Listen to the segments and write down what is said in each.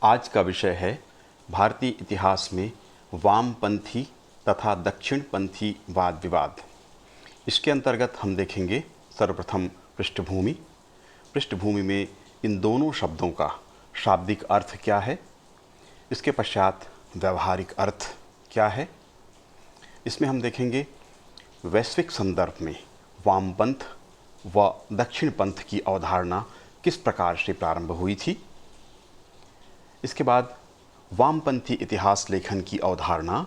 आज का विषय है भारतीय इतिहास में वामपंथी तथा दक्षिणपंथी वाद विवाद। इसके अंतर्गत हम देखेंगे सर्वप्रथम पृष्ठभूमि। पृष्ठभूमि में इन दोनों शब्दों का शाब्दिक अर्थ क्या है, इसके पश्चात व्यावहारिक अर्थ क्या है। इसमें हम देखेंगे वैश्विक संदर्भ में वामपंथ व दक्षिणपंथ की अवधारणा किस प्रकार से प्रारंभ हुई थी। इसके बाद वामपंथी इतिहास लेखन की अवधारणा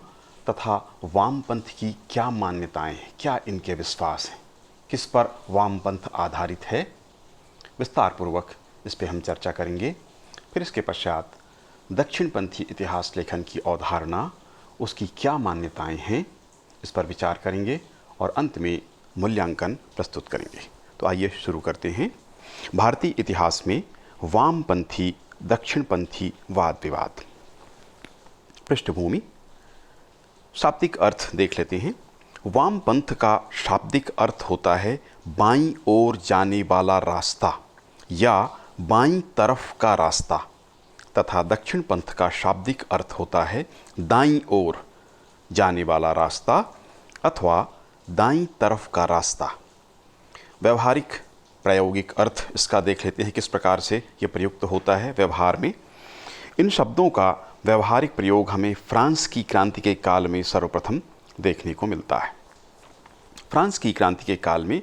तथा वामपंथ की क्या मान्यताएं हैं, क्या इनके विश्वास हैं, किस पर वामपंथ आधारित है, विस्तार पूर्वक इस पर हम चर्चा करेंगे। फिर इसके पश्चात दक्षिणपंथी इतिहास लेखन की अवधारणा, उसकी क्या मान्यताएं हैं, इस पर विचार करेंगे और अंत में मूल्यांकन प्रस्तुत करेंगे। तो आइए शुरू करते हैं। भारतीय इतिहास में वामपंथी दक्षिणपंथी वाद विवाद। पृष्ठभूमि, शाब्दिक अर्थ देख लेते हैं। वामपंथ का शाब्दिक अर्थ होता है बाईं ओर जाने वाला रास्ता या बाईं तरफ का रास्ता, तथा दक्षिणपंथ का शाब्दिक अर्थ होता है दाईं ओर जाने वाला रास्ता अथवा दाईं तरफ का रास्ता। व्यवहारिक प्रायोगिक अर्थ इसका देख लेते हैं, किस प्रकार से ये प्रयुक्त होता है व्यवहार में। इन शब्दों का व्यवहारिक प्रयोग हमें फ्रांस की क्रांति के काल में सर्वप्रथम देखने को मिलता है। फ्रांस की क्रांति के काल में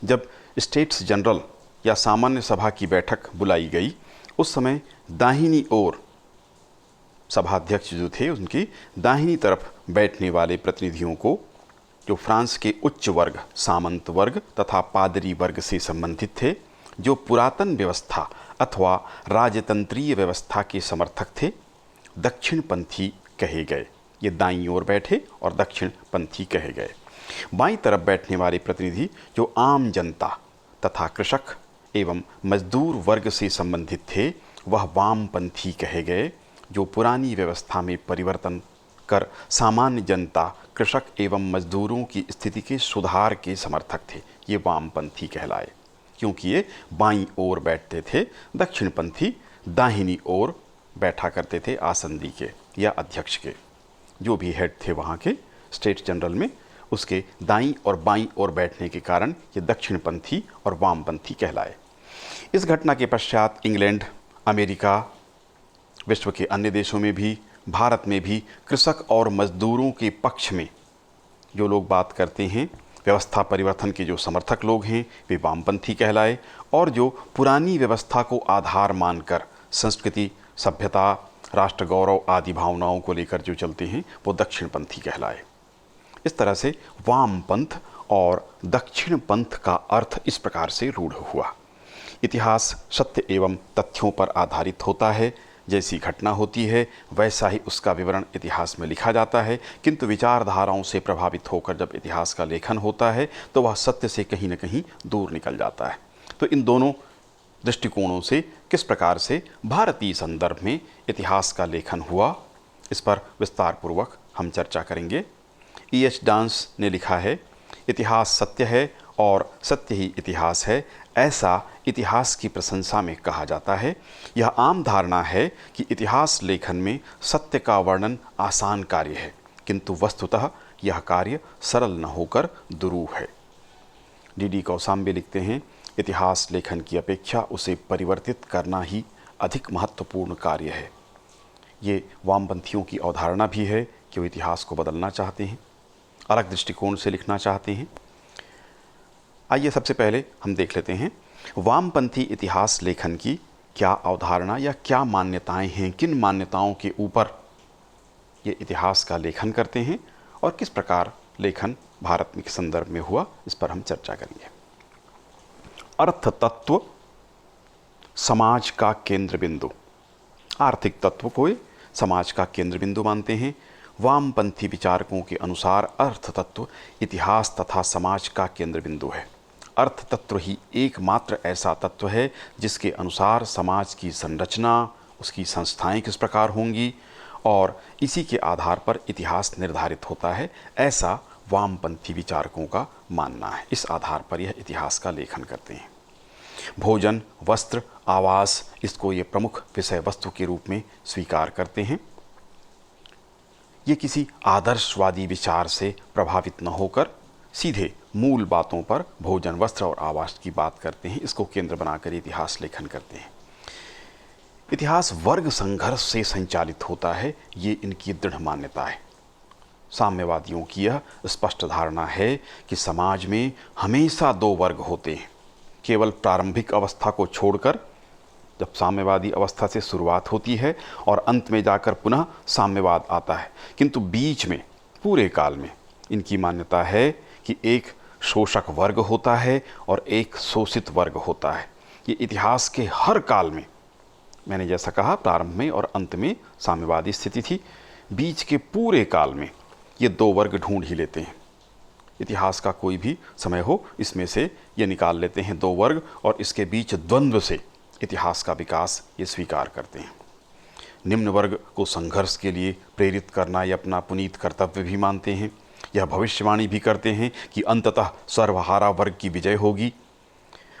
जब स्टेट्स जनरल या सामान्य सभा की बैठक बुलाई गई, उस समय दाहिनी ओर सभाध्यक्ष जो थे, उनकी दाहिनी तरफ बैठने वाले प्रतिनिधियों को, जो फ्रांस के उच्च वर्ग, सामंत वर्ग तथा पादरी वर्ग से संबंधित थे, जो पुरातन व्यवस्था अथवा राजतंत्रीय व्यवस्था के समर्थक थे, दक्षिणपंथी कहे गए। ये दाईं ओर बैठे और दक्षिणपंथी कहे गए। बाईं तरफ बैठने वाले प्रतिनिधि जो आम जनता तथा कृषक एवं मजदूर वर्ग से संबंधित थे, वह वामपंथी कहे गए, जो पुरानी व्यवस्था में परिवर्तन कर सामान्य जनता, कृषक एवं मजदूरों की स्थिति के सुधार के समर्थक थे। ये वामपंथी कहलाए, क्योंकि ये बाईं ओर बैठते थे। दक्षिणपंथी दाहिनी ओर बैठा करते थे, आसंदी के या अध्यक्ष के, जो भी हेड थे वहाँ के स्टेट जनरल में, उसके दाईं और बाईं ओर बैठने के कारण ये दक्षिणपंथी और वामपंथी कहलाए। इस घटना के पश्चात इंग्लैंड, अमेरिका, विश्व के अन्य देशों में भी, भारत में भी कृषक और मजदूरों के पक्ष में जो लोग बात करते हैं, व्यवस्था परिवर्तन के जो समर्थक लोग हैं, वे वामपंथी कहलाए, और जो पुरानी व्यवस्था को आधार मानकर संस्कृति, सभ्यता, राष्ट्र गौरव आदि भावनाओं को लेकर जो चलते हैं, वो दक्षिणपंथी कहलाए। इस तरह से वामपंथ और दक्षिणपंथ का अर्थ इस प्रकार से रूढ़ हुआ। इतिहास सत्य एवं तथ्यों पर आधारित होता है। जैसी घटना होती है वैसा ही उसका विवरण इतिहास में लिखा जाता है, किंतु विचारधाराओं से प्रभावित होकर जब इतिहास का लेखन होता है तो वह सत्य से कहीं न कहीं दूर निकल जाता है। तो इन दोनों दृष्टिकोणों से किस प्रकार से भारतीय संदर्भ में इतिहास का लेखन हुआ, इस पर विस्तार पूर्वक हम चर्चा करेंगे। E.H. डांस ने लिखा है, इतिहास सत्य है और सत्य ही इतिहास है, ऐसा इतिहास की प्रशंसा में कहा जाता है। यह आम धारणा है कि इतिहास लेखन में सत्य का वर्णन आसान कार्य है, किंतु वस्तुतः यह कार्य सरल न होकर दुरूह है। D.D. कौसाम्बी लिखते हैं, इतिहास लेखन की अपेक्षा उसे परिवर्तित करना ही अधिक महत्वपूर्ण कार्य है। ये वामपंथियों की अवधारणा भी है कि वो इतिहास को बदलना चाहते हैं, अलग दृष्टिकोण से लिखना चाहते हैं। आइए सबसे पहले हम देख लेते हैं वामपंथी इतिहास लेखन की क्या अवधारणा या क्या मान्यताएं हैं, किन मान्यताओं के ऊपर ये इतिहास का लेखन करते हैं और किस प्रकार लेखन भारत के संदर्भ में हुआ, इस पर हम चर्चा करेंगे। अर्थ तत्व समाज का केंद्र बिंदु। आर्थिक तत्व को समाज का केंद्र बिंदु मानते हैं। वामपंथी विचारकों के अनुसार अर्थ तत्व इतिहास तथा समाज का केंद्र बिंदु है। अर्थ तत्व ही एकमात्र ऐसा तत्व है जिसके अनुसार समाज की संरचना, उसकी संस्थाएं किस प्रकार होंगी और इसी के आधार पर इतिहास निर्धारित होता है, ऐसा वामपंथी विचारकों का मानना है। इस आधार पर यह इतिहास का लेखन करते हैं। भोजन, वस्त्र आवास, इसको ये प्रमुख विषय वस्तु के रूप में स्वीकार करते हैं। ये किसी आदर्शवादी विचार से प्रभावित न होकर सीधे मूल बातों पर भोजन, वस्त्र और आवास की बात करते हैं। इसको केंद्र बनाकर इतिहास लेखन करते हैं। इतिहास वर्ग संघर्ष से संचालित होता है, ये इनकी दृढ़ मान्यता है। साम्यवादियों की यह स्पष्ट धारणा है कि समाज में हमेशा दो वर्ग होते हैं। केवल प्रारंभिक अवस्था को छोड़कर, जब साम्यवादी अवस्था से शुरुआत होती है और अंत में जाकर पुनः साम्यवाद आता है, किंतु बीच में पूरे काल में इनकी मान्यता है कि एक शोषक वर्ग होता है और एक शोषित वर्ग होता है। ये इतिहास के हर काल में, मैंने जैसा कहा प्रारंभ में और अंत में साम्यवादी स्थिति थी, बीच के पूरे काल में ये दो वर्ग ढूंढ ही लेते हैं। इतिहास का कोई भी समय हो, इसमें से ये निकाल लेते हैं दो वर्ग, और इसके बीच द्वंद्व से इतिहास का विकास ये स्वीकार करते हैं। निम्न वर्ग को संघर्ष के लिए प्रेरित करना ये अपना पुनीत कर्तव्य भी मानते हैं। यह भविष्यवाणी भी करते हैं कि अंततः सर्वहारा वर्ग की विजय होगी।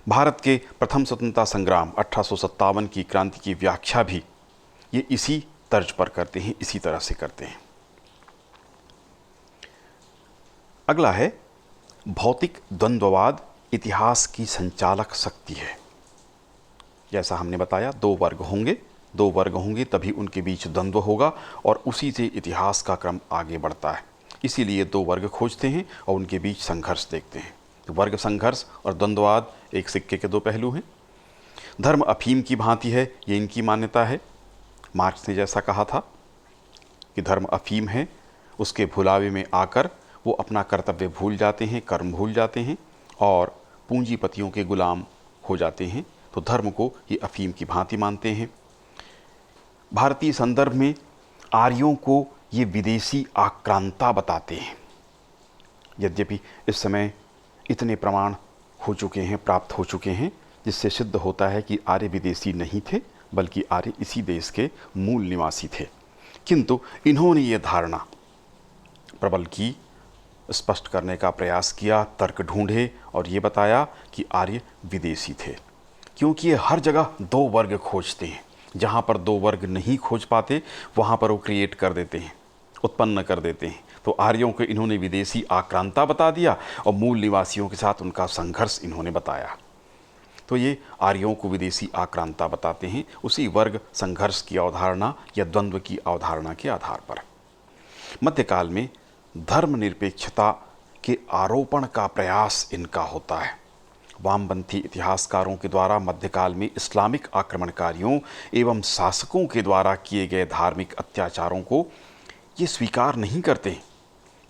भारत के प्रथम स्वतंत्रता संग्राम 1857 की क्रांति की व्याख्या भी ये इसी तर्ज पर करते हैं, इसी तरह से करते हैं। अगला है भौतिक द्वंद्ववाद इतिहास की संचालक शक्ति है। जैसा हमने बताया, दो वर्ग होंगे तभी उनके बीच द्वंद्व होगा और उसी से इतिहास का क्रम आगे बढ़ता है। इसीलिए दो वर्ग खोजते हैं और उनके बीच संघर्ष देखते हैं। तो वर्ग संघर्ष और द्वंद्ववाद एक सिक्के के दो पहलू हैं। धर्म अफीम की भांति है, ये इनकी मान्यता है। मार्क्स ने जैसा कहा था कि धर्म अफीम है, उसके भुलावे में आकर वो अपना कर्तव्य भूल जाते हैं, कर्म भूल जाते हैं और पूंजीपतियों के गुलाम हो जाते हैं। तो धर्म को ये अफीम की भांति मानते हैं। भारतीय संदर्भ में आर्यों को ये विदेशी आक्रांता बताते हैं। यद्यपि इस समय इतने प्रमाण हो चुके हैं, प्राप्त हो चुके हैं, जिससे सिद्ध होता है कि आर्य विदेशी नहीं थे, बल्कि आर्य इसी देश के मूल निवासी थे। किंतु इन्होंने ये धारणा प्रबल की, स्पष्ट करने का प्रयास किया, तर्क ढूंढे और ये बताया कि आर्य विदेशी थे। क्योंकि ये हर जगह दो वर्ग खोजते हैं। जहाँ पर दो वर्ग नहीं खोज पाते वहाँ पर वो क्रिएट कर देते हैं, उत्पन्न कर देते हैं। तो आर्यों को इन्होंने विदेशी आक्रांता बता दिया और मूल निवासियों के साथ उनका संघर्ष इन्होंने बताया। तो ये आर्यों को विदेशी आक्रांता बताते हैं, उसी वर्ग संघर्ष की अवधारणा या द्वंद्व की अवधारणा के आधार पर। मध्यकाल में धर्मनिरपेक्षता के आरोपण का प्रयास इनका होता है। वामपंथी इतिहासकारों के द्वारा मध्यकाल में इस्लामिक आक्रमणकारियों एवं शासकों के द्वारा किए गए धार्मिक अत्याचारों को ये स्वीकार नहीं करते,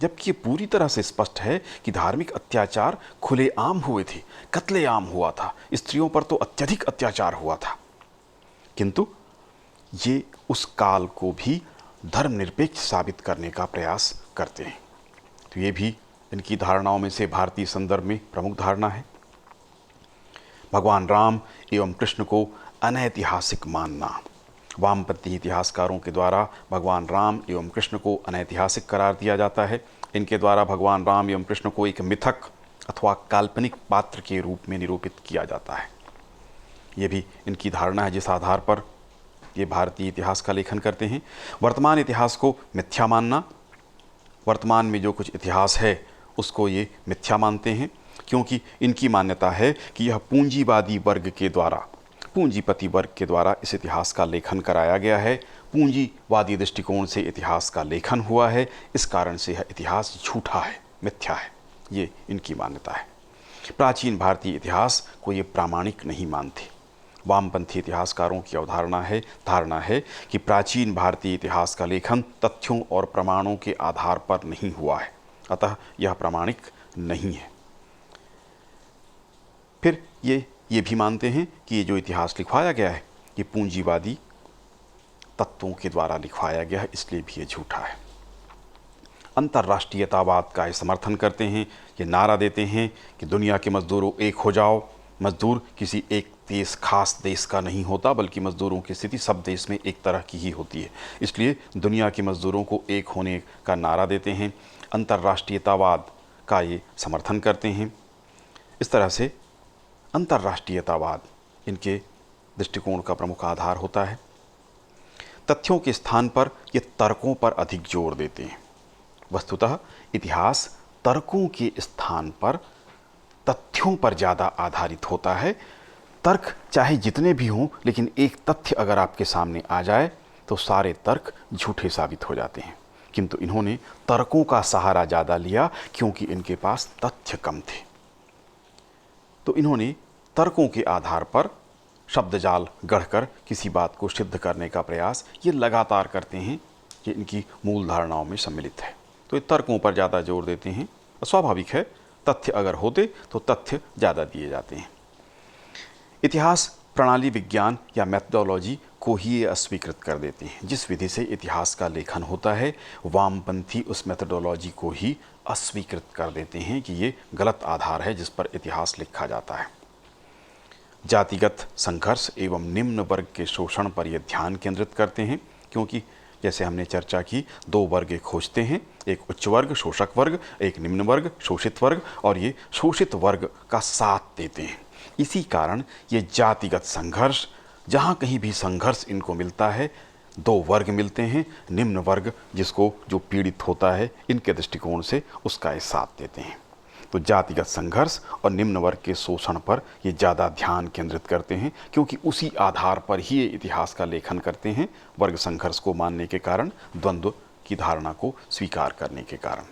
जबकि ये पूरी तरह से स्पष्ट है कि धार्मिक अत्याचार खुलेआम हुए थे, कत्लेआम हुआ था, स्त्रियों पर तो अत्यधिक अत्याचार हुआ था। किंतु ये उस काल को भी धर्मनिरपेक्ष साबित करने का प्रयास करते हैं। तो ये भी इनकी धारणाओं में से भारतीय संदर्भ में प्रमुख धारणा है। भगवान राम एवं कृष्ण को अनैतिहासिक मानना। वामपंथी इतिहासकारों के द्वारा भगवान राम एवं कृष्ण को अनैतिहासिक करार दिया जाता है। इनके द्वारा भगवान राम एवं कृष्ण को एक मिथक अथवा काल्पनिक पात्र के रूप में निरूपित किया जाता है। ये भी इनकी धारणा है, जिस आधार पर ये भारतीय इतिहास का लेखन करते हैं। वर्तमान इतिहास को मिथ्या मानना। वर्तमान में जो कुछ इतिहास है उसको ये मिथ्या मानते हैं, क्योंकि इनकी मान्यता है कि यह पूंजीवादी वर्ग के द्वारा, पूंजीपति वर्ग के द्वारा इस इतिहास का लेखन कराया गया है। पूंजीवादी दृष्टिकोण से इतिहास का लेखन हुआ है, इस कारण से यह इतिहास झूठा है, मिथ्या है। ये इनकी मान्यता है। प्राचीन भारतीय इतिहास को ये प्रामाणिक नहीं मानते। वामपंथी इतिहासकारों की धारणा है कि प्राचीन भारतीय इतिहास का लेखन तथ्यों और प्रमाणों के आधार पर नहीं हुआ है, अतः यह प्रामाणिक नहीं है। फिर ये भी मानते हैं कि ये जो इतिहास लिखवाया गया है ये पूंजीवादी तत्वों के द्वारा लिखवाया गया है, इसलिए भी ये झूठा है। अंतर्राष्ट्रीयतावाद का ये समर्थन करते हैं। ये नारा देते हैं कि दुनिया के मजदूरों एक हो जाओ। मजदूर किसी एक खास देश का नहीं होता, बल्कि मजदूरों की स्थिति सब देश में एक तरह की ही होती है। इसलिए दुनिया के मजदूरों को एक होने का नारा देते हैं। अंतर्राष्ट्रीयतावाद का ये समर्थन करते हैं। इस तरह से अंतर्राष्ट्रीयतावाद इनके दृष्टिकोण का प्रमुख आधार होता है। तथ्यों के स्थान पर ये तर्कों पर अधिक जोर देते हैं। वस्तुतः इतिहास तर्कों के स्थान पर तथ्यों पर ज़्यादा आधारित होता है। तर्क चाहे जितने भी हों, लेकिन एक तथ्य अगर आपके सामने आ जाए तो सारे तर्क झूठे साबित हो जाते हैं। किंतु इन्होंने तर्कों का सहारा ज़्यादा लिया क्योंकि इनके पास तथ्य कम थे। तो इन्होंने तर्कों के आधार पर शब्दजाल गढ़कर किसी बात को सिद्ध करने का प्रयास ये लगातार करते हैं। ये इनकी मूल धारणाओं में सम्मिलित है। तो ये तर्कों पर ज़्यादा जोर देते हैं। स्वाभाविक है, तथ्य अगर होते तो तथ्य ज़्यादा दिए जाते हैं। इतिहास प्रणाली विज्ञान या मेथडोलॉजी को ही ये अस्वीकृत कर देते हैं। जिस विधि से इतिहास का लेखन होता है, वामपंथी उस मेथडोलॉजी को ही अस्वीकृत कर देते हैं कि ये गलत आधार है जिस पर इतिहास लिखा जाता है। जातिगत संघर्ष एवं निम्न वर्ग के शोषण पर ये ध्यान केंद्रित करते हैं, क्योंकि जैसे हमने चर्चा की, दो वर्ग खोजते हैं, एक उच्च वर्ग शोषक वर्ग, एक निम्न वर्ग शोषित वर्ग, और ये शोषित वर्ग का साथ देते हैं। इसी कारण ये जातिगत संघर्ष, जहाँ कहीं भी संघर्ष इनको मिलता है, दो वर्ग मिलते हैं, निम्न वर्ग जिसको जो पीड़ित होता है, इनके दृष्टिकोण से उसका ये साथ देते हैं। तो जातिगत संघर्ष और निम्न वर्ग के शोषण पर ये ज़्यादा ध्यान केंद्रित करते हैं, क्योंकि उसी आधार पर ही ये इतिहास का लेखन करते हैं। वर्ग संघर्ष को मानने के कारण, द्वंद्व की धारणा को स्वीकार करने के कारण।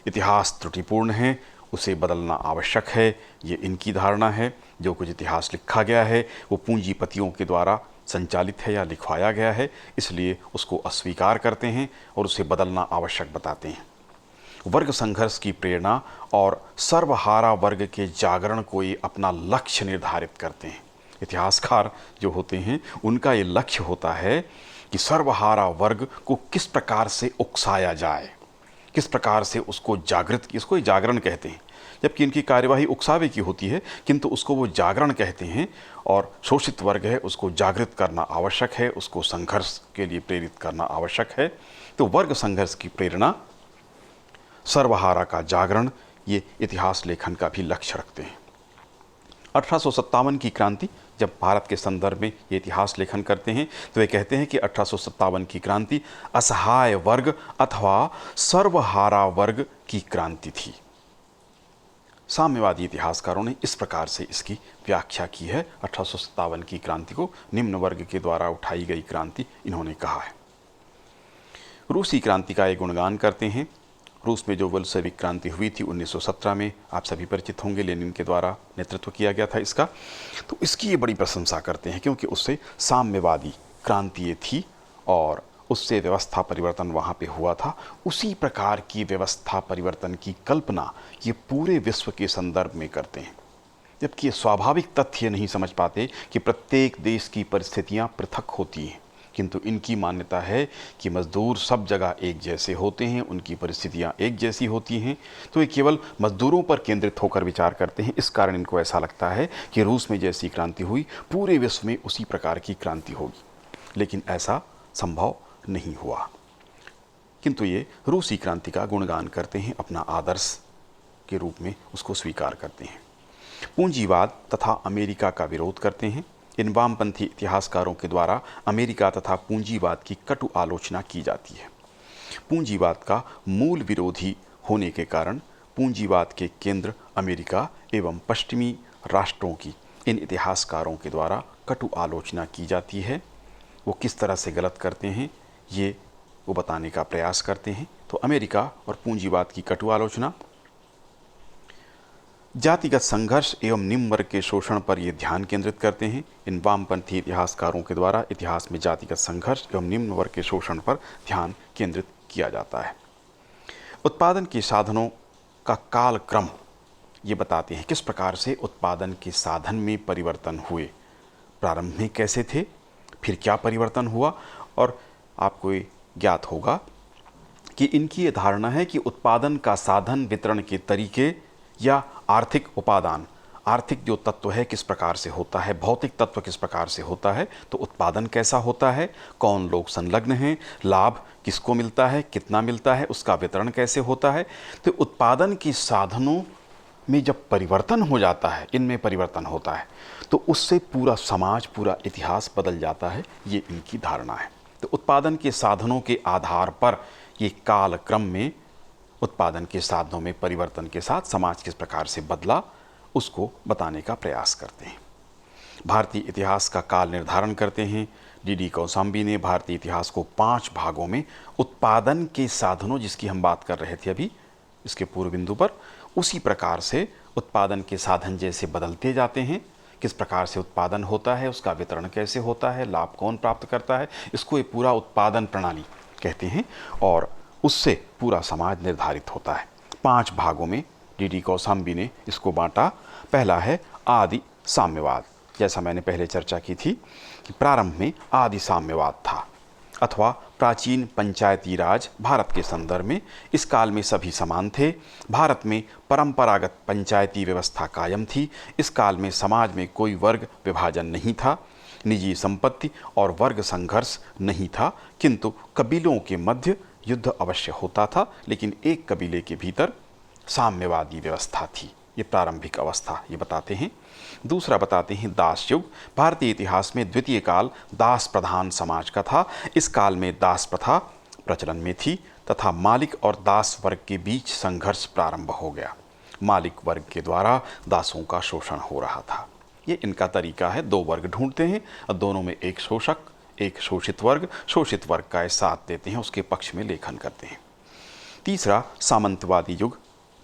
इतिहास त्रुटिपूर्ण है, उसे बदलना आवश्यक है, ये इनकी धारणा है। जो कुछ इतिहास लिखा गया है वो पूंजीपतियों के द्वारा संचालित है या लिखवाया गया है, इसलिए उसको अस्वीकार करते हैं और उसे बदलना आवश्यक बताते हैं। वर्ग संघर्ष की प्रेरणा और सर्वहारा वर्ग के जागरण को ये अपना लक्ष्य निर्धारित करते हैं। इतिहासकार जो होते हैं उनका ये लक्ष्य होता है कि सर्वहारा वर्ग को किस प्रकार से उकसाया जाए, किस प्रकार से उसको जागृत, इसको जागरण कहते हैं, जबकि इनकी कार्यवाही उकसावे की होती है, किंतु उसको वो जागरण कहते हैं। और शोषित वर्ग है, उसको जागृत करना आवश्यक है, उसको संघर्ष के लिए प्रेरित करना आवश्यक है। तो वर्ग संघर्ष की प्रेरणा, सर्वहारा का जागरण, ये इतिहास लेखन का भी लक्ष्य रखते हैं। 1857 की क्रांति, जब भारत के संदर्भ में ये इतिहास लेखन करते हैं तो वे कहते हैं कि 1857 की क्रांति असहाय वर्ग अथवा सर्वहारा वर्ग की क्रांति थी। साम्यवादी इतिहासकारों ने इस प्रकार से इसकी व्याख्या की है। 1857 की क्रांति को निम्न वर्ग के द्वारा उठाई गई क्रांति इन्होंने कहा है। रूसी क्रांति का ये गुणगान करते हैं। रूस में जो बोल्शेविक क्रांति हुई थी 1917 में, आप सभी परिचित होंगे, लेनिन के द्वारा नेतृत्व किया गया था इसका। तो इसकी ये बड़ी प्रशंसा करते हैं, क्योंकि उससे साम्यवादी क्रांति ये थी और उससे व्यवस्था परिवर्तन वहाँ पे हुआ था। उसी प्रकार की व्यवस्था परिवर्तन की कल्पना ये पूरे विश्व के संदर्भ में करते हैं, जबकि ये स्वाभाविक तथ्य नहीं समझ पाते कि प्रत्येक देश की परिस्थितियाँ पृथक होती हैं। किंतु इनकी मान्यता है कि मजदूर सब जगह एक जैसे होते हैं, उनकी परिस्थितियाँ एक जैसी होती हैं। तो ये केवल मजदूरों पर केंद्रित होकर विचार करते हैं। इस कारण इनको ऐसा लगता है कि रूस में जैसी क्रांति हुई पूरे विश्व में उसी प्रकार की क्रांति होगी, लेकिन ऐसा संभव नहीं हुआ। किंतु ये रूसी क्रांति का गुणगान करते हैं, अपना आदर्श के रूप में उसको स्वीकार करते हैं। पूंजीवाद तथा अमेरिका का विरोध करते हैं। इन वामपंथी इतिहासकारों के द्वारा अमेरिका तथा पूंजीवाद की कटु आलोचना की जाती है। पूंजीवाद का मूल विरोधी होने के कारण पूंजीवाद के केंद्र अमेरिका एवं पश्चिमी राष्ट्रों की इन इतिहासकारों के द्वारा कटु आलोचना की जाती है। वो किस तरह से गलत करते हैं ये वो बताने का प्रयास करते हैं। तो अमेरिका और पूंजीवाद की कटु आलोचना, जातिगत संघर्ष एवं निम्न वर्ग के शोषण पर ये ध्यान केंद्रित करते हैं। इन वामपंथी इतिहासकारों के द्वारा इतिहास में जातिगत संघर्ष एवं निम्न वर्ग के शोषण पर ध्यान केंद्रित किया जाता है। उत्पादन के साधनों का कालक्रम ये बताते हैं, किस प्रकार से उत्पादन के साधन में परिवर्तन हुए, प्रारंभ में कैसे थे, फिर क्या परिवर्तन हुआ। और आपको ये ज्ञात होगा कि इनकी ये धारणा है कि उत्पादन का साधन, वितरण के तरीके या आर्थिक उपादान, आर्थिक जो तत्व है किस प्रकार से होता है, भौतिक तत्व किस प्रकार से होता है, तो उत्पादन कैसा होता है, कौन लोग संलग्न हैं, लाभ किसको मिलता है, कितना मिलता है, उसका वितरण कैसे होता है। तो उत्पादन के साधनों में जब परिवर्तन हो जाता है, इनमें परिवर्तन होता है, तो उससे पूरा समाज, पूरा इतिहास बदल जाता है, ये इनकी धारणा है। तो उत्पादन के साधनों के आधार पर ये कालक्रम में उत्पादन के साधनों में परिवर्तन के साथ समाज किस प्रकार से बदला, उसको बताने का प्रयास करते हैं। भारतीय इतिहास का काल निर्धारण करते हैं डी कौशाम्बी ने। भारतीय इतिहास को 5 भागों में उत्पादन के साधनों, जिसकी हम बात कर रहे थे अभी इसके पूर्व बिंदु पर, उसी प्रकार से उत्पादन के साधन जैसे बदलते जाते हैं, किस प्रकार से उत्पादन होता है, उसका वितरण कैसे होता है, लाभ कौन प्राप्त करता है, इसको ये पूरा उत्पादन प्रणाली कहते हैं और उससे पूरा समाज निर्धारित होता है। 5 भागों में डी कौशाम्बी ने इसको बांटा। पहला है आदि साम्यवाद। जैसा मैंने पहले चर्चा की थी कि प्रारंभ में आदि साम्यवाद था अथवा प्राचीन पंचायती राज भारत के संदर्भ में इस काल में सभी समान थे। भारत में परंपरागत पंचायती व्यवस्था कायम थी। इस काल में समाज में कोई वर्ग विभाजन नहीं था, निजी संपत्ति और वर्ग संघर्ष नहीं था, किंतु कबीलों के मध्य युद्ध अवश्य होता था, लेकिन एक कबीले के भीतर साम्यवादी व्यवस्था थी। ये प्रारंभिक अवस्था ये बताते हैं। दूसरा बताते हैं दास युग। भारतीय इतिहास में द्वितीय काल दास प्रधान समाज का था। इस काल में दास प्रथा प्रचलन में थी तथा मालिक और दास वर्ग के बीच संघर्ष प्रारंभ हो गया। मालिक वर्ग के द्वारा दासों का शोषण हो रहा था। ये इनका तरीका है, 2 वर्ग ढूंढते हैं और दोनों में एक शोषक, एक शोषित वर्ग का साथ देते हैं, उसके पक्ष में लेखन करते हैं। तीसरा सामंतवादी युग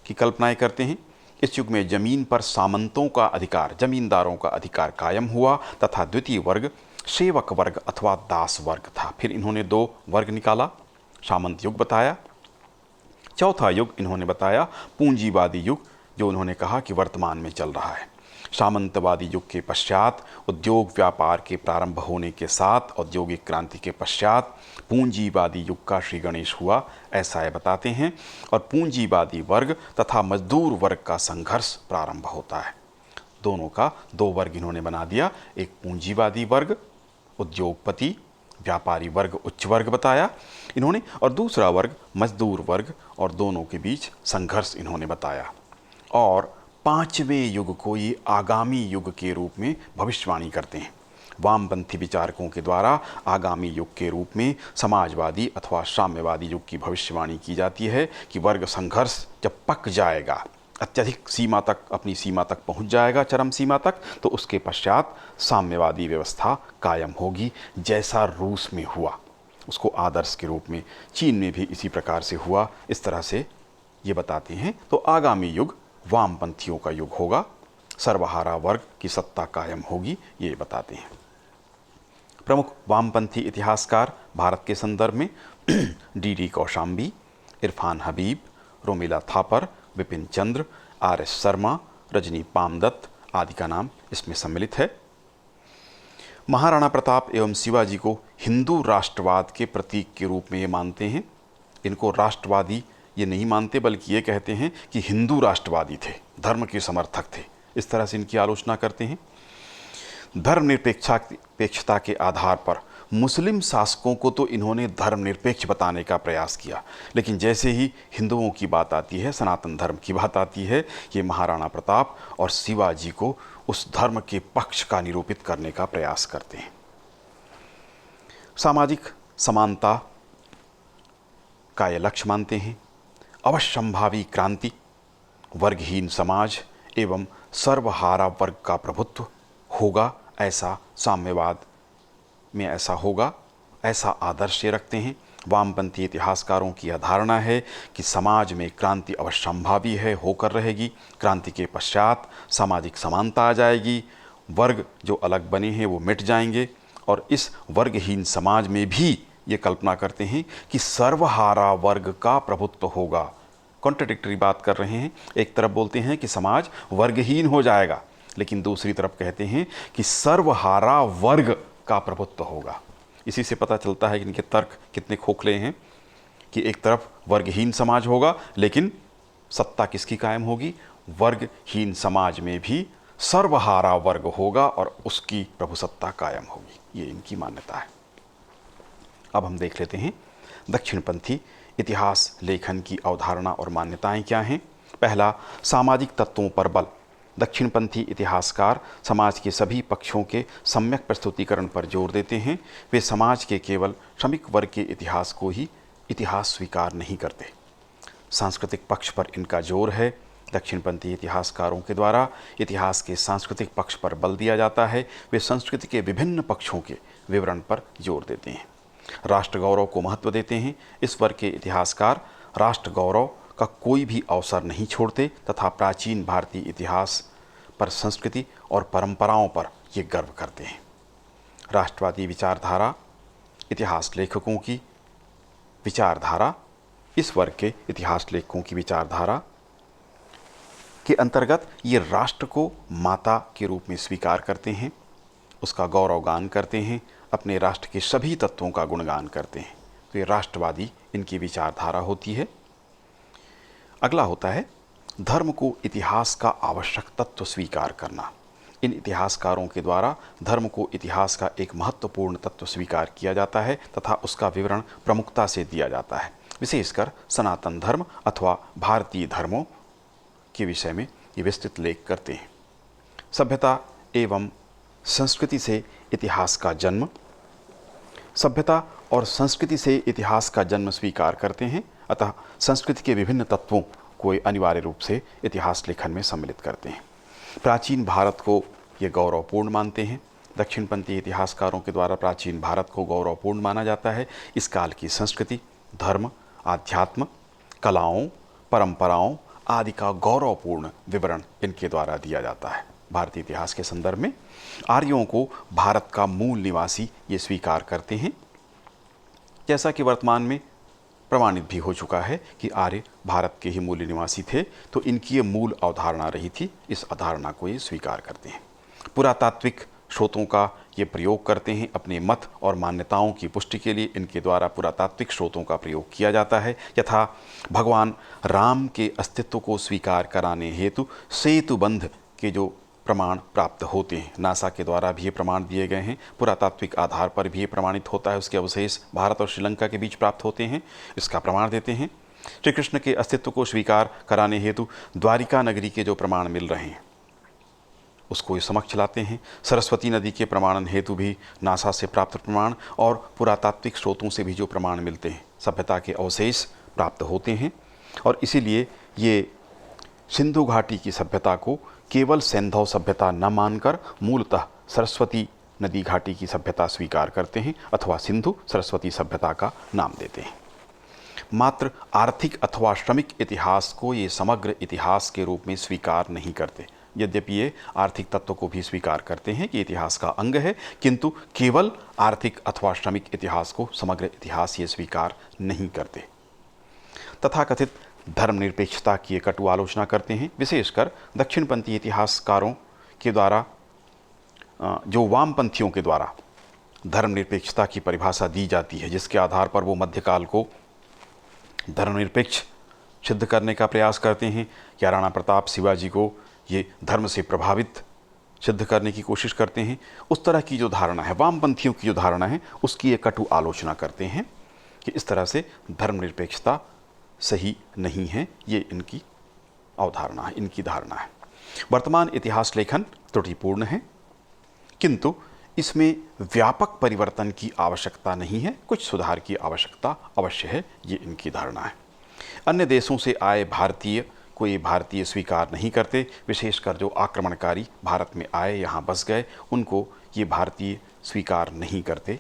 की कल्पनाएं करते हैं। इस युग में जमीन पर सामंतों का अधिकार, जमींदारों का अधिकार कायम हुआ तथा द्वितीय वर्ग सेवक वर्ग अथवा दास वर्ग था। फिर इन्होंने 2 वर्ग निकाला, सामंत युग बताया। चौथा युग इन्होंने बताया पूंजीवादी युग, जो उन्होंने कहा कि वर्तमान में चल रहा है। सामंतवादी युग के पश्चात उद्योग व्यापार के प्रारंभ होने के साथ औद्योगिक क्रांति के पश्चात पूंजीवादी युग का श्री गणेश हुआ, ऐसा ये बताते हैं। और पूंजीवादी वर्ग तथा मजदूर वर्ग का संघर्ष प्रारंभ होता है। दोनों का 2 वर्ग इन्होंने बना दिया, एक पूंजीवादी वर्ग उद्योगपति व्यापारी वर्ग उच्च वर्ग बताया इन्होंने, और दूसरा वर्ग मजदूर वर्ग, और दोनों के बीच संघर्ष इन्होंने बताया। और 5वें युग को ये आगामी युग के रूप में भविष्यवाणी करते हैं। वामपंथी विचारकों के द्वारा आगामी युग के रूप में समाजवादी अथवा साम्यवादी युग की भविष्यवाणी की जाती है कि वर्ग संघर्ष जब पक जाएगा, अत्यधिक सीमा तक, अपनी सीमा तक पहुंच जाएगा, चरम सीमा तक, तो उसके पश्चात साम्यवादी व्यवस्था कायम होगी, जैसा रूस में हुआ उसको आदर्श के रूप में, चीन में भी इसी प्रकार से हुआ, इस तरह से ये बताते हैं। तो आगामी युग वामपंथियों का युग होगा, सर्वहारा वर्ग की सत्ता कायम होगी, ये बताते हैं। प्रमुख वामपंथी इतिहासकार भारत के संदर्भ में डी कौशाम्बी, इरफान हबीब, रोमिला थापर, विपिन चंद्र, आर.एस. शर्मा, रजनी पामदत्त आदि का नाम इसमें सम्मिलित है। महाराणा प्रताप एवं शिवाजी को हिंदू राष्ट्रवाद के प्रतीक के रूप में ये मानते हैं। इनको राष्ट्रवादी ये नहीं मानते, बल्कि ये कहते हैं कि हिंदू राष्ट्रवादी थे, धर्म के समर्थक थे, इस तरह से इनकी आलोचना करते हैं। धर्मनिरपेक्षता के आधार पर मुस्लिम शासकों को तो इन्होंने धर्मनिरपेक्ष बताने का प्रयास किया, लेकिन जैसे ही हिंदुओं की बात आती है, सनातन धर्म की बात आती है, ये महाराणा प्रताप और शिवाजी को उस धर्म के पक्ष का निरूपित करने का प्रयास करते हैं। सामाजिक समानता का ये लक्ष्य मानते हैं। अवश्यंभावी क्रांति, वर्गहीन समाज एवं सर्वहारा वर्ग का प्रभुत्व होगा, ऐसा साम्यवाद में ऐसा होगा, ऐसा आदर्श रखते हैं। वामपंथी इतिहासकारों की यह धारणा है कि समाज में क्रांति अवश्यंभावी है, होकर रहेगी। क्रांति के पश्चात सामाजिक समानता आ जाएगी, वर्ग जो अलग बने हैं वो मिट जाएंगे, और इस वर्गहीन समाज में भी ये कल्पना करते हैं कि सर्वहारा वर्ग का प्रभुत्व होगा। कॉन्ट्रडिक्टरी बात कर रहे हैं, एक तरफ बोलते हैं कि समाज वर्गहीन हो जाएगा, लेकिन दूसरी तरफ कहते हैं कि सर्वहारा वर्ग का प्रभुत्व होगा। इसी से पता चलता है कि इनके तर्क कितने खोखले हैं कि एक तरफ वर्गहीन समाज होगा, लेकिन सत्ता किसकी कायम होगी? वर्गहीन समाज में भी सर्वहारा वर्ग होगा और उसकी प्रभुसत्ता कायम होगी, ये इनकी मान्यता है। अब हम देख लेते हैं दक्षिणपंथी इतिहास लेखन की अवधारणा और मान्यताएं क्या हैं। पहला, सामाजिक तत्वों पर बल। दक्षिणपंथी इतिहासकार समाज के सभी पक्षों के सम्यक प्रस्तुतिकरण पर जोर देते हैं। वे समाज के केवल श्रमिक वर्ग के इतिहास को ही इतिहास स्वीकार नहीं करते। सांस्कृतिक पक्ष पर इनका जोर है। दक्षिणपंथी इतिहासकारों के द्वारा इतिहास के सांस्कृतिक पक्ष पर बल दिया जाता है। वे संस्कृति के विभिन्न पक्षों के विवरण पर जोर देते हैं। राष्ट्र गौरव को महत्व देते हैं। इस वर्ग के इतिहासकार राष्ट्र गौरव का कोई भी अवसर नहीं छोड़ते तथा प्राचीन भारतीय इतिहास पर, संस्कृति और परंपराओं पर ये गर्व करते हैं। राष्ट्रवादी विचारधारा इतिहास लेखकों की विचारधारा, इस वर्ग के इतिहास लेखकों की विचारधारा के अंतर्गत ये राष्ट्र को माता के रूप में स्वीकार करते हैं, उसका गौरवगान करते हैं, अपने राष्ट्र के सभी तत्वों का गुणगान करते हैं। तो ये राष्ट्रवादी इनकी विचारधारा होती है। अगला होता है धर्म को इतिहास का आवश्यक तत्व स्वीकार करना। इन इतिहासकारों के द्वारा धर्म को इतिहास का एक महत्वपूर्ण तत्व स्वीकार किया जाता है तथा उसका विवरण प्रमुखता से दिया जाता है। विशेषकर सनातन धर्म अथवा भारतीय धर्मों के विषय में ये विस्तृत लेख करते हैं। सभ्यता एवं संस्कृति से इतिहास का जन्म। सभ्यता और संस्कृति से इतिहास का जन्म स्वीकार करते हैं, अतः संस्कृति के विभिन्न तत्वों को अनिवार्य रूप से इतिहास लेखन में सम्मिलित करते हैं। प्राचीन भारत को ये गौरवपूर्ण मानते हैं। दक्षिणपंथी इतिहासकारों के द्वारा प्राचीन भारत को गौरवपूर्ण माना जाता है। इस काल की संस्कृति, धर्म, आध्यात्म, कलाओं, परंपराओं आदि का गौरवपूर्ण विवरण इनके द्वारा दिया जाता है। भारतीय इतिहास के संदर्भ में आर्यों को भारत का मूल निवासी ये स्वीकार करते हैं, जैसा कि वर्तमान में प्रमाणित भी हो चुका है कि आर्य भारत के ही मूल निवासी थे, तो इनकी ये मूल अवधारणा रही थी। इस अवधारणा को ये स्वीकार करते हैं। पुरातात्विक स्रोतों का ये प्रयोग करते हैं अपने मत और मान्यताओं की पुष्टि के लिए। इनके द्वारा पुरातात्विक स्रोतों का प्रयोग किया जाता है। यथा भगवान राम के अस्तित्व को स्वीकार कराने हेतु सेतुबंध के जो प्रमाण प्राप्त होते हैं, नासा के द्वारा भी ये प्रमाण दिए गए हैं। पुरातात्विक आधार पर भी ये प्रमाणित होता है। उसके अवशेष भारत और श्रीलंका के बीच प्राप्त होते हैं, इसका प्रमाण देते हैं। श्री कृष्ण के अस्तित्व को स्वीकार कराने हेतु द्वारिका नगरी के जो प्रमाण मिल रहे हैं उसको ये समक्ष लाते हैं। सरस्वती नदी के प्रमाणन हेतु भी नासा से प्राप्त प्रमाण और पुरातात्विक स्रोतों से भी जो प्रमाण मिलते हैं, सभ्यता के अवशेष प्राप्त होते हैं। और इसीलिए ये सिंधु घाटी की सभ्यता को केवल सैंधव सभ्यता न मानकर मूलतः सरस्वती नदी घाटी की सभ्यता स्वीकार करते हैं अथवा सिंधु सरस्वती सभ्यता का नाम देते हैं। मात्र आर्थिक अथवा श्रमिक इतिहास को ये समग्र इतिहास के रूप में स्वीकार नहीं करते। यद्यपि ये आर्थिक तत्व को भी स्वीकार करते हैं कि इतिहास का अंग है, किंतु केवल आर्थिक अथवा श्रमिक इतिहास को समग्र इतिहास ये स्वीकार नहीं करते। तथाकथित धर्मनिरपेक्षता की ये कटु आलोचना करते हैं। विशेषकर दक्षिणपंथी इतिहासकारों के द्वारा, जो वामपंथियों के द्वारा धर्मनिरपेक्षता की परिभाषा दी जाती है, जिसके आधार पर वो मध्यकाल को धर्मनिरपेक्ष सिद्ध करने का प्रयास करते हैं, या राणा प्रताप शिवाजी को ये धर्म से प्रभावित सिद्ध करने की कोशिश करते हैं, उस तरह की जो धारणा है, वामपंथियों की जो धारणा है, उसकी एक कटु आलोचना करते हैं कि इस तरह से धर्मनिरपेक्षता सही नहीं है। ये इनकी अवधारणा है, इनकी धारणा है। वर्तमान इतिहास लेखन त्रुटिपूर्ण है, किंतु इसमें व्यापक परिवर्तन की आवश्यकता नहीं है, कुछ सुधार की आवश्यकता अवश्य है, ये इनकी धारणा है। अन्य देशों से आए भारतीय को ये भारतीय स्वीकार नहीं करते। विशेषकर जो आक्रमणकारी भारत में आए, यहाँ बस गए, उनको ये भारतीय स्वीकार नहीं करते।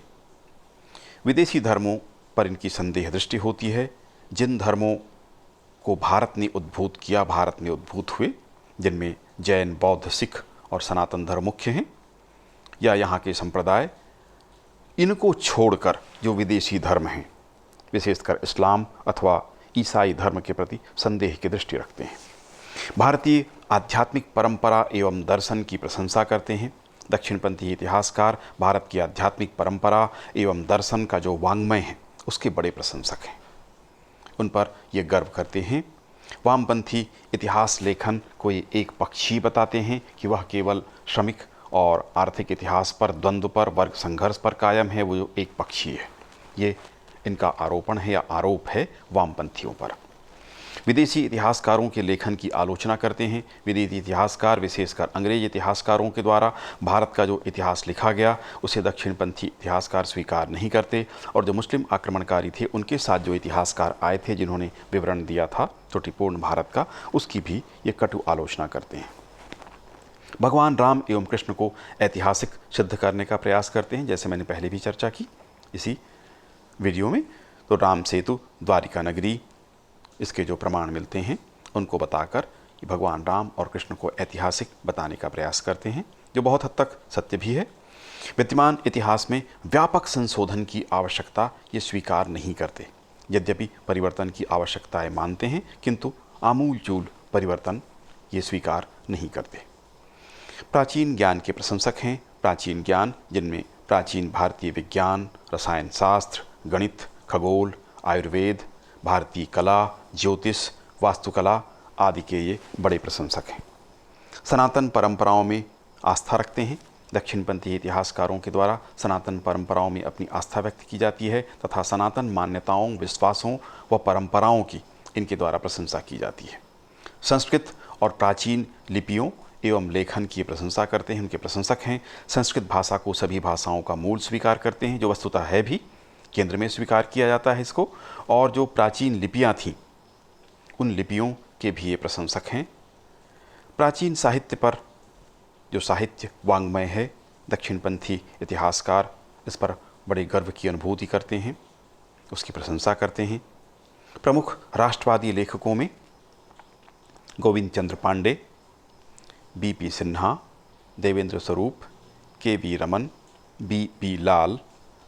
विदेशी धर्मों पर इनकी संदेह दृष्टि होती है। जिन धर्मों को भारत ने उद्भूत किया, भारत में उद्भूत हुए, जिनमें जैन, बौद्ध, सिख और सनातन धर्म मुख्य हैं, या यहाँ के संप्रदाय, इनको छोड़कर जो विदेशी धर्म हैं, विशेषकर इस्लाम अथवा ईसाई धर्म के प्रति संदेह की दृष्टि रखते हैं। भारतीय आध्यात्मिक परंपरा एवं दर्शन की प्रशंसा करते हैं। दक्षिणपंथी इतिहासकार भारत की आध्यात्मिक परंपरा एवं दर्शन का जो वाङ्मय है, उसके बड़े प्रशंसक हैं, उन पर ये गर्व करते हैं। वामपंथी इतिहास लेखन को ये एक पक्षी बताते हैं कि वह केवल श्रमिक और आर्थिक इतिहास पर, द्वंद्व पर, वर्ग संघर्ष पर कायम है, वो एक पक्षी है। ये इनका आरोपण है या आरोप है वामपंथियों पर। विदेशी इतिहासकारों के लेखन की आलोचना करते हैं। विदेशी इतिहासकार, विशेषकर अंग्रेज इतिहासकारों के द्वारा भारत का जो इतिहास लिखा गया उसे दक्षिणपंथी इतिहासकार स्वीकार नहीं करते, और जो मुस्लिम आक्रमणकारी थे उनके साथ जो इतिहासकार आए थे जिन्होंने विवरण दिया था त्रुटिपूर्ण भारत का, उसकी भी ये कटु आलोचना करते हैं। भगवान राम एवं कृष्ण को ऐतिहासिक सिद्ध करने का प्रयास करते हैं, जैसे मैंने पहले भी चर्चा की इसी वीडियो में। तो राम सेतु, द्वारिका नगरी, इसके जो प्रमाण मिलते हैं उनको बताकर भगवान राम और कृष्ण को ऐतिहासिक बताने का प्रयास करते हैं, जो बहुत हद तक सत्य भी है। विद्यमान इतिहास में व्यापक संशोधन की आवश्यकता ये स्वीकार नहीं करते, यद्यपि परिवर्तन की आवश्यकताएं मानते हैं, किंतु आमूलचूल परिवर्तन ये स्वीकार नहीं करते। प्राचीन ज्ञान के प्रशंसक हैं। प्राचीन ज्ञान जिनमें प्राचीन भारतीय विज्ञान, रसायन शास्त्र, गणित, खगोल, आयुर्वेद, भारतीय कला, ज्योतिष, वास्तुकला आदि के ये बड़े प्रशंसक हैं। सनातन परंपराओं में आस्था रखते हैं। दक्षिणपंथी इतिहासकारों के द्वारा सनातन परंपराओं में अपनी आस्था व्यक्त की जाती है तथा सनातन मान्यताओं, विश्वासों व परंपराओं की इनके द्वारा प्रशंसा की जाती है। संस्कृत और प्राचीन लिपियों एवं लेखन की प्रशंसा करते हैं, उनके प्रशंसक हैं। संस्कृत भाषा को सभी भाषाओं का मूल स्वीकार करते हैं, जो वस्तुतः है भी, केंद्र में स्वीकार किया जाता है इसको। और जो प्राचीन लिपियां थीं उन लिपियों के भी ये प्रशंसक हैं। प्राचीन साहित्य पर जो साहित्य वाङ्मय है, दक्षिणपंथी इतिहासकार इस पर बड़े गर्व की अनुभूति करते हैं, उसकी प्रशंसा करते हैं। प्रमुख राष्ट्रवादी लेखकों में गोविंद चंद्र पांडे, B.P. सिन्हा, देवेंद्र स्वरूप, K.V. रमन, B.P. लाल,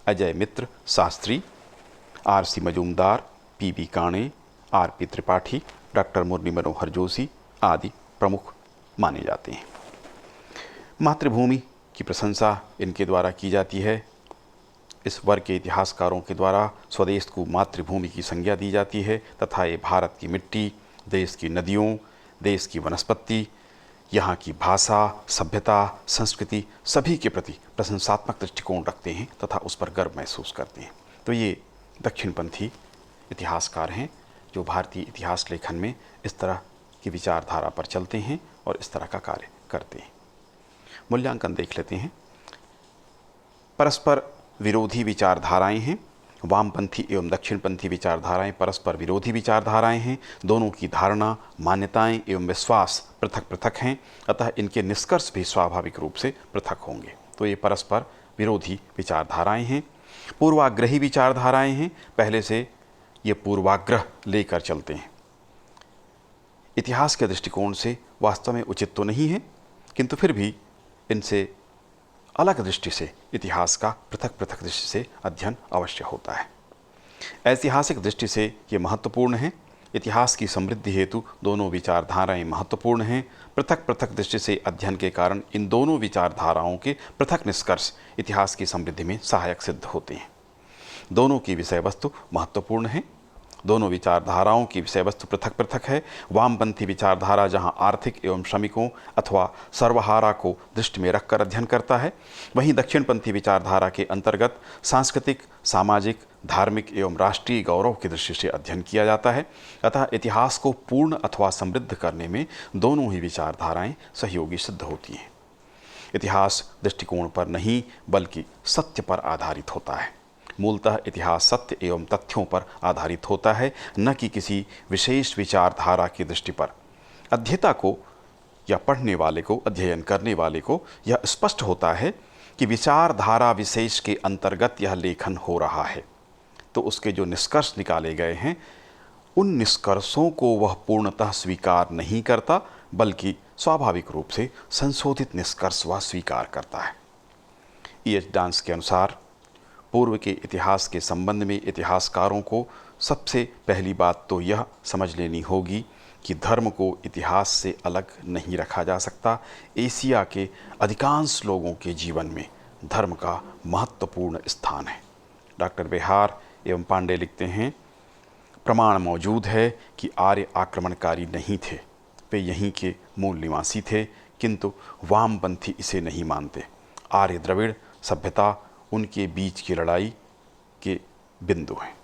अजय मित्र Shastri, R.C. Majumdar, P.B. Kane, R.P. Tripathi, doctor Murli Manohar Joshi आदि प्रमुख माने जाते हैं। मातृभूमि की प्रशंसा इनके द्वारा की जाती है। इस वर्ग के इतिहासकारों के द्वारा स्वदेश को मातृभूमि की संज्ञा दी जाती है तथा ये भारत की मिट्टी, देश की नदियों, देश की वनस्पति, यहाँ की भाषा, सभ्यता, संस्कृति सभी के प्रति प्रशंसात्मक दृष्टिकोण रखते हैं तथा उस पर गर्व महसूस करते हैं। तो ये दक्षिणपंथी इतिहासकार हैं जो भारतीय इतिहास लेखन में इस तरह की विचारधारा पर चलते हैं और इस तरह का कार्य करते हैं। मूल्यांकन देख लेते हैं। परस्पर विरोधी विचारधाराएं हैं। वामपंथी एवं दक्षिणपंथी विचारधाराएं परस्पर विरोधी विचारधाराएं हैं। दोनों की धारणा, मान्यताएं एवं विश्वास पृथक पृथक हैं, अतः इनके निष्कर्ष भी स्वाभाविक रूप से पृथक होंगे। तो ये परस्पर विरोधी विचारधाराएं हैं। पूर्वाग्रही विचारधाराएं हैं, पहले से ये पूर्वाग्रह लेकर चलते हैं। इतिहास के दृष्टिकोण से वास्तव में उचित तो नहीं है, किंतु फिर भी इनसे अलग दृष्टि से इतिहास का पृथक पृथक दृष्टि से अध्ययन अवश्य होता है। ऐतिहासिक दृष्टि से ये महत्वपूर्ण है। इतिहास की समृद्धि हेतु दोनों विचारधाराएं महत्वपूर्ण हैं। पृथक पृथक दृष्टि से अध्ययन के कारण इन दोनों विचारधाराओं के पृथक निष्कर्ष इतिहास की समृद्धि में सहायक सिद्ध होते हैं। दोनों की विषय वस्तु महत्वपूर्ण है। दोनों विचारधाराओं की विषय वस्तु पृथक पृथक है। वामपंथी विचारधारा जहां आर्थिक एवं श्रमिकों अथवा सर्वहारा को दृष्टि में रखकर अध्ययन करता है, वहीं दक्षिणपंथी विचारधारा के अंतर्गत सांस्कृतिक, सामाजिक, धार्मिक एवं राष्ट्रीय गौरव की दृष्टि से अध्ययन किया जाता है। अतः इतिहास को पूर्ण अथवा समृद्ध करने में दोनों ही विचारधाराएं सहयोगी सिद्ध होती हैं। इतिहास दृष्टिकोण पर नहीं बल्कि सत्य पर आधारित होता है। मूलतः इतिहास सत्य एवं तथ्यों पर आधारित होता है, न कि किसी विशेष विचारधारा की दृष्टि पर। अध्येता को या पढ़ने वाले को, अध्ययन करने वाले को यह स्पष्ट होता है कि विचारधारा विशेष के अंतर्गत यह लेखन हो रहा है, तो उसके जो निष्कर्ष निकाले गए हैं उन निष्कर्षों को वह पूर्णतः स्वीकार नहीं करता, बल्कि स्वाभाविक रूप से संशोधित निष्कर्ष वह स्वीकार करता है। E.H. डांस के अनुसार पूर्व के इतिहास के संबंध में इतिहासकारों को सबसे पहली बात तो यह समझ लेनी होगी कि धर्म को इतिहास से अलग नहीं रखा जा सकता। एशिया के अधिकांश लोगों के जीवन में धर्म का महत्वपूर्ण स्थान है। डॉक्टर बेहार एवं पांडे लिखते हैं, प्रमाण मौजूद है कि आर्य आक्रमणकारी नहीं थे, वे यहीं के मूल निवासी थे, किंतु वामपंथी इसे नहीं मानते। आर्य द्रविड़ सभ्यता उनके बीच की लड़ाई के बिंदु हैं।